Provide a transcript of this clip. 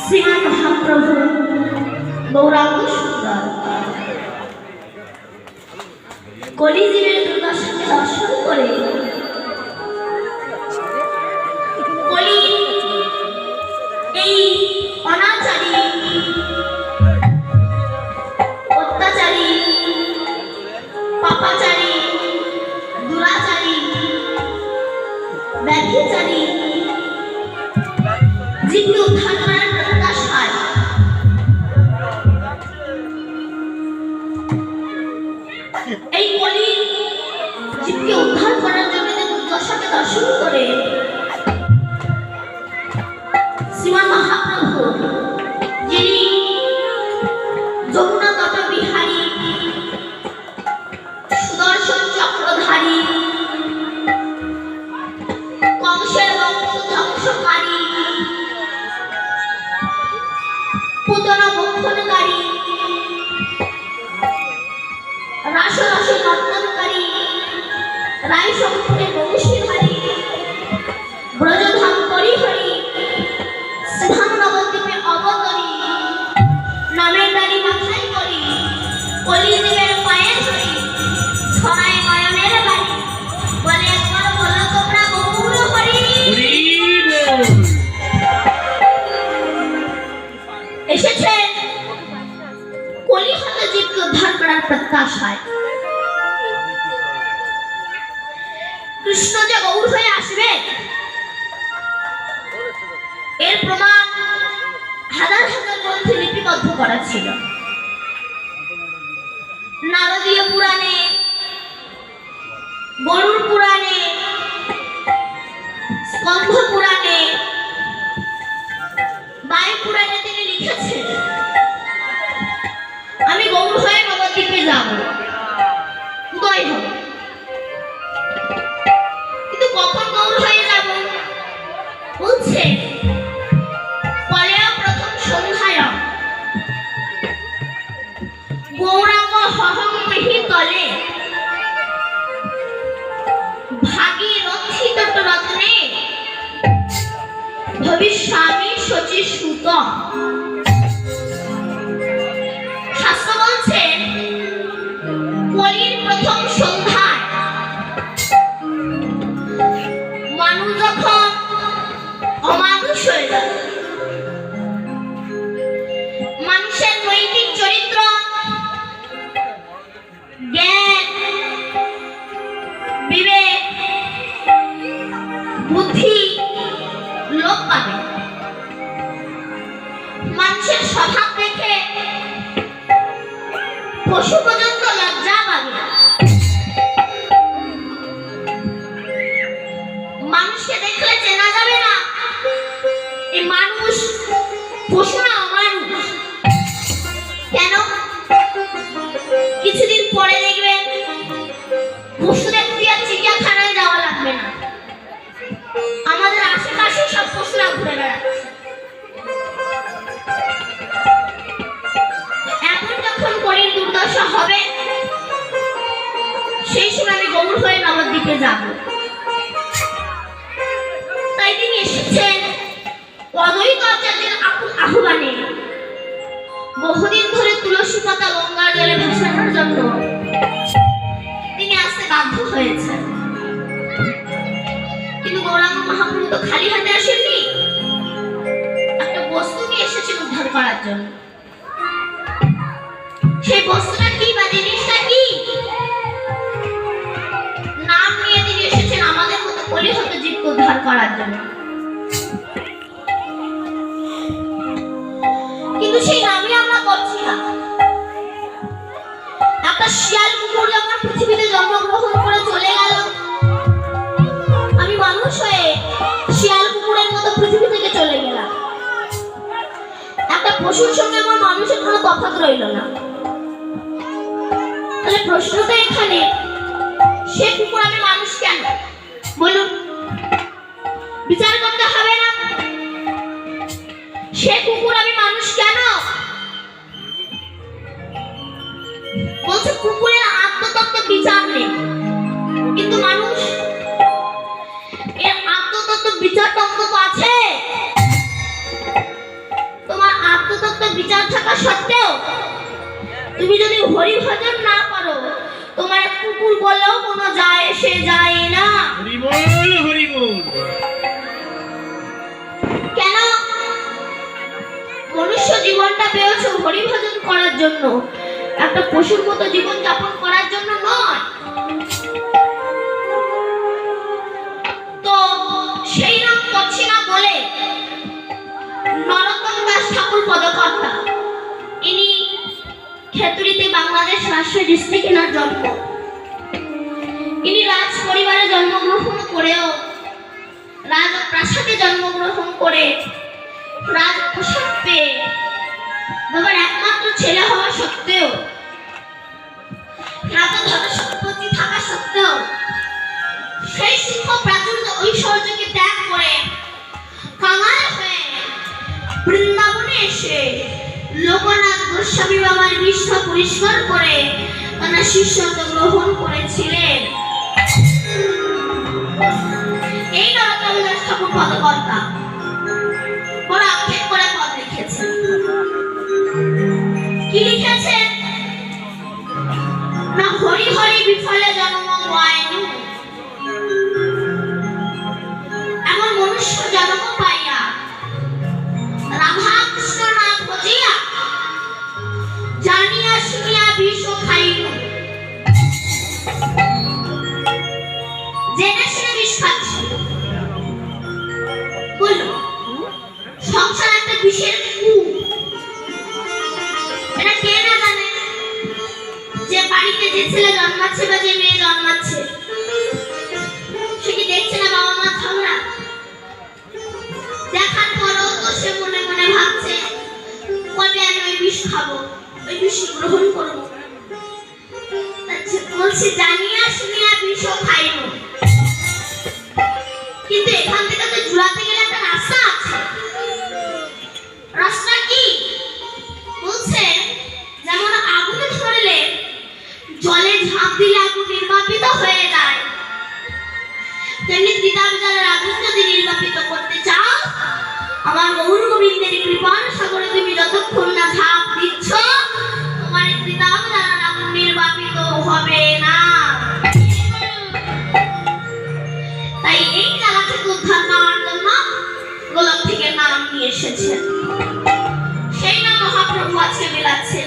শ্রীমান মহাপ্রভু গৌরাঙ্গ সুন্দর কলিজীবের দুর্দশাকে দর্শন করে কলি এই অনাচারী অত্যাচারী পাপাচারী দুরাচারী ব্যভিচারী জীবকে উদ্ধার করার প্রত্যাশায় এই কলি জীবকে উদ্ধার করার জন্য দুর্দশাকে দর্শন করে শ্রীমান মহাপ্রভু যিনি যমুনা তট বিহারী সুদর্শন চক্রধারী কংসের বংশ ধ্বংসকারী পুতনা বক্ষণকারী রাসরসে নর্তনকারী রায় শঙ্করের বংশীধারী ব্রজধাম পরিহরি শ্রীধাম নবদ্বীপে অবতরী নামের দাড়ি মাথায় করি কলিজীবের পায়ে ধরি ছড়ায় নয়নের বাড়ি বলে একবার বলো তোমরা গৌর হরি এসেছেন কলি হতে জীবকে উদ্ধার করার প্রত্যাশায়। কৃষ্ণ যে গৌর হয়ে আসবে এর প্রমাণ হাজার হাজার গ্রন্থে লিপিবদ্ধ করা ছিল। নারদীয় পুরাণে, গরুড় পুরাণে, স্কন্ধ পুরাণে, বায়ু পুরাণে তিনি লিখেছেন আমি গৌর হয়ে নবদ্বীপে যাব, উদয় হব। কিন্তু কখন গৌর হয়ে যাব বলছে কলেয়া প্রথম সন্ধ্যায় গৌরাঙ্গ হহং মিহি তলে ভাগীরথী তট রত্নে ভবিষ্যামি শচী সুত। শাস্ত্র বলছে কলির প্রথম সন্ধ্যায় মানুষ যখন অমানুষ হয়ে যায়, মানুষের নৈতিক চরিত্র, জ্ঞান, বিবেক, বুদ্ধি লোপ পাবে। মানুষের স্বভাব দেখে পশু পর্যন্ত লজ্জা পাবে। মানুষকে দেখলে চেনা যাবে না এই মানুষ পশু না অমানুষ। কেন? কিছুদিন পরে দেখবেন পশু দেখতে আর চিড়িয়াখানায় যাওয়া লাগবে না, আমাদের আশেপাশে সব পশুরা ঘুরে বেড়াচ্ছে। এখন যখন কলির দুর্দশা হবে সেই সময় আমি গৌর হয়ে নবদ্বীপে যাব। তাই তিনি এসেছেন অদ্বৈত আচার্যের আহ্বানে বহুদিন ধরে তুলসী পাতা গঙ্গার জলে ভাসানোর জন্য তিনি আসতে বাধ্য হয়েছেন। কিন্তু গৌরাঙ্গ মহাপ্রভু তো খালি হাতে আসেননি, একটা বস্তু নিয়ে এসেছেন উদ্ধার করার জন্য। সেই বস্তুটা কি বা জিনিসটা কি? নাম নিয়ে তিনি এসেছেন আমাদের মতো কলিহত জীবকে উদ্ধার করার জন্য। কিন্তু সেই নামই আমরা করছি না। একটা শিয়াল কুকুর যখন পৃথিবীতে জন্মগ্রহণ করে চলে গেল, আমি মানুষ হয়ে শিয়াল কুকুরের মতো পৃথিবী থেকে চলে গেলাম। একটা পশুর সঙ্গে আমার মানুষের কোনো তফাৎ রইল না। তাহলে প্রশ্নটা এখানে, সে কুকুর আমি মানুষ কেন? বলুন, বিচার করতে হবে না? সে কুকুর আমি মানুষ কেন? বলছে কুকুরের আত্মতত্ত্ব বিচার নেই, কিন্তু মানুষ এর আত্মতত্ত্ব বিচার তত্ত্ব তো আছে। তোমার বিচার থাকা সত্ত্বেও তুমি যদি হরি ভজন না করো, তোমার কুকুর বলেও কোনো যায় এসে যায় না। হরি বল, হরি বল। কেন? মনুষ্য জীবনটা পেয়েছো হরি ভজন করার জন্য, একটা পশুর মতো জীবন যাপন করার জন্য নয়। তো সেই নাম করছি না বলে নরোত্তম দাস ঠাকুর পদকর্তা, ইনি খেতড়িতে বাংলাদেশ রাজশাহী ডিস্ট্রিক্ট এনার জন্ম। ইনি রাজ পরিবারে জন্মগ্রহণ করেও রাজপ্রাসাদে জন্মগ্রহণ করে রাজপ্রসাদ পেয়ে বাবার একমাত্র ছেলে হওয়া সত্ত্বেও, এত ধন সম্পত্তি থাকা সত্ত্বেও সেই সুখ প্রাচুর্য ঐশ্বর্যকে ত্যাগ করে কাঙাল হয়ে বৃন্দাবনে এসে লোকনাথ গোস্বামী বাবার বিষ্ঠা পরিষ্কার করে তারা শিষ্যত্ব গ্রহণ করেছিলেন। এই নরোত্তম দাস ঠাকুর পদকর্তা বড় আক্ষেপ করে পদ লিখেছেন। কি লিখেছেন না, হরি হরি বিফলে জন্ম হয়নি, এমন মনুষ্য জন্ম পাইয়া রাধা কৃষ্ণ না ভজিয়া জানিয়া শুনিয়া বিষ খাইল। জেনে শুনে বিষ খাচ্ছি, বলল সংসার একটা বিষের কূপ। এটা কে না জানে যে বাড়িতে যে ছেলে জন্মাচ্ছে বা যে মেয়ে জন্মাচ্ছে, সে কি দেখছে না বাবা মা ঝগড়া? দেখার পরও তো সে মনে মনে ভাবছে কবে আমি ওই বিষ খাবো, ওই বিষ গ্রহণ করবো। বলছে জানিয়া শুনিয়া বিষ খাইব। কিন্তু এখান থেকে তো জুড়াতে গেলে একটা রাস্তা আছে। রাস্তা কি? বলছে যেমন আগুনে ধরলে জলে ঝাঁপ দিলে আগুন নির্বাপিত হয়ে যায়, তেমনি ত্রিতাপ জলের আগুন যদি নির্বাপিত করতে চাও, আমার গৌর গোবিন্দের কৃপার সাগরে তুমি যতক্ষণ না ঝাঁপ দিচ্ছ, তোমার ত্রিতাপ জলের আগুন নির্বাপিত হবে না। তাই এই জ্বালা থেকে উদ্ধার পাওয়ার জন্য গোলক থেকে নাম নিয়ে এসেছেন। সেই নাম মহাপ্রভু আজকে মেলাচ্ছেন।